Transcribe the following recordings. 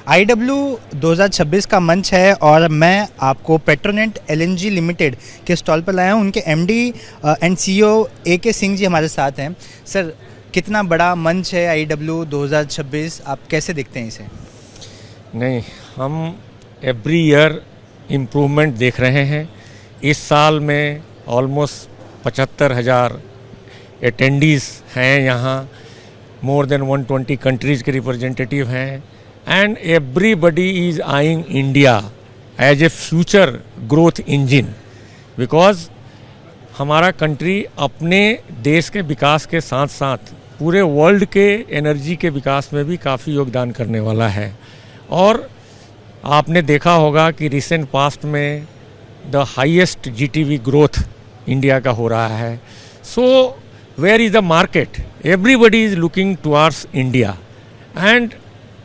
IW 2026 का मंच है और मैं आपको पेट्रोनेट LNG लिमिटेड के स्टॉल पर लाया हूँ। उनके MD and CEO AK Singh ji हमारे साथ हैं। सर, कितना बड़ा मंच है IW 2026, आप कैसे देखते हैं इसे? नहीं, हम एवरी ईयर इम्प्रूवमेंट देख रहे हैं। इस साल में ऑलमोस्ट 75,000 अटेंडीज़ हैं यहाँ, मोर देन 120 कंट्रीज़ के रिप्रेजेंटेटिव हैं and everybody is eyeing India as a future growth engine, because हमारा कंट्री अपने देश के विकास के साथ साथ पूरे वर्ल्ड के एनर्जी के विकास में भी काफ़ी योगदान करने वाला है। और आपने देखा होगा कि रिसेंट पास्ट में the highest GTV growth India का हो रहा है। So where is the market? Everybody is looking towards India and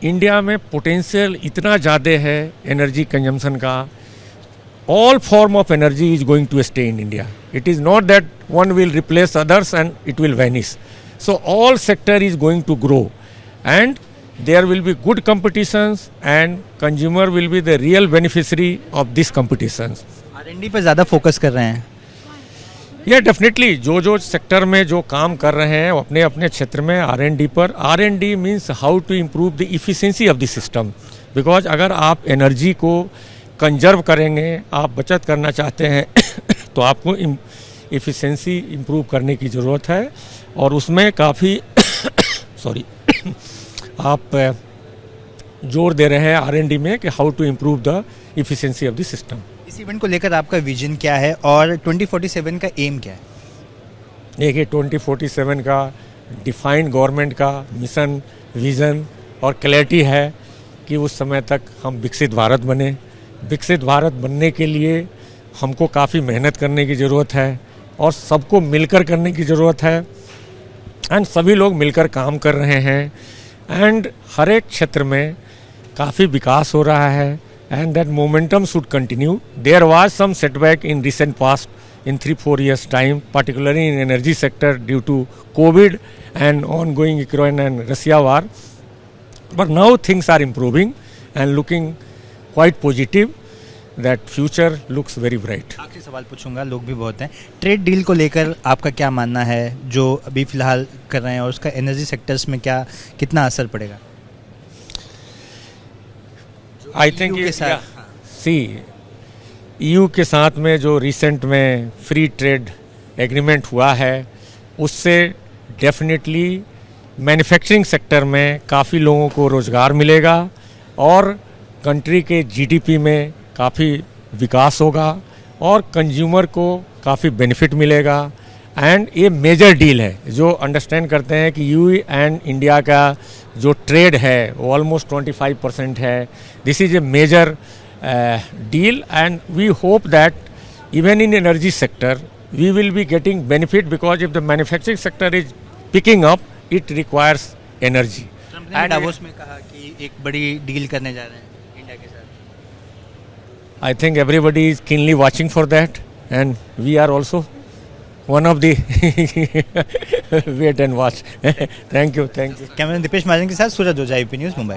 India में पोटेंशियल इतना ज़्यादा है एनर्जी कंजम्पशन का। All form of energy is going to stay in India. It is not that one will replace others and it will vanish. So all sector is going to grow and there will be good competitions and consumer will be the real beneficiary of this competitions. R&D पर ज़्यादा focus कर रहे हैं। या definitely जो sector में जो काम कर रहे हैं अपने अपने क्षेत्र में R&D पर। R&D means how to improve the efficiency of the system, because अगर आप एनर्जी को कंजर्व करेंगे, आप बचत करना चाहते हैं तो आपको इफ़िशियंसी इम्प्रूव करने की ज़रूरत है और उसमें काफ़ी सॉरी आप जोर दे रहे हैं R&D में कि how to improve the efficiency of the system. इस इवेंट को लेकर आपका विजन क्या है और 2047 का एम क्या है? देखिए, 2047 का डिफाइंड गवर्नमेंट का मिशन, विज़न और क्लैरिटी है कि उस समय तक हम विकसित भारत बने। विकसित भारत बनने के लिए हमको काफ़ी मेहनत करने की ज़रूरत है और सबको मिलकर करने की ज़रूरत है एंड सभी लोग मिलकर काम कर रहे हैं एंड हर एक क्षेत्र में काफ़ी विकास हो रहा है and that momentum should continue. There was some setback in recent past in 3-4 years time, particularly in energy sector due to COVID and ongoing Ukraine and Russia war. But now things are improving and looking quite positive. That future looks very bright. आखिरी सवाल पूछूंगा, लोग भी बहुत हैं। Trade deal को लेकर आपका क्या मानना है जो अभी फिलहाल कर रहे हैं और उसका एनर्जी सेक्टर्स में कितना असर पड़ेगा? आई थिंक EU के साथ में जो रिसेंट में फ्री ट्रेड एग्रीमेंट हुआ है उससे डेफिनेटली मैन्युफैक्चरिंग सेक्टर में काफ़ी लोगों को रोज़गार मिलेगा और कंट्री के GDP में काफ़ी विकास होगा और कंज्यूमर को काफ़ी बेनिफिट मिलेगा एंड ये मेजर डील है। जो अंडरस्टैंड करते हैं कि EU एंड इंडिया का जो ट्रेड है वो ऑलमोस्ट 25% है। This is a major deal and we hope that even in energy sector we will be getting benefit because if the manufacturing sector is picking up it requires energy. Davos में कहा कि एक बड़ी deal करने जा रहे हैं India के साथ। I think everybody is keenly watching for that and we are also one of the wait and watch. Thank you. Camera Deepesh Mahajan के साथ सूरज ओझा, IP न्यूज़, मुंबई।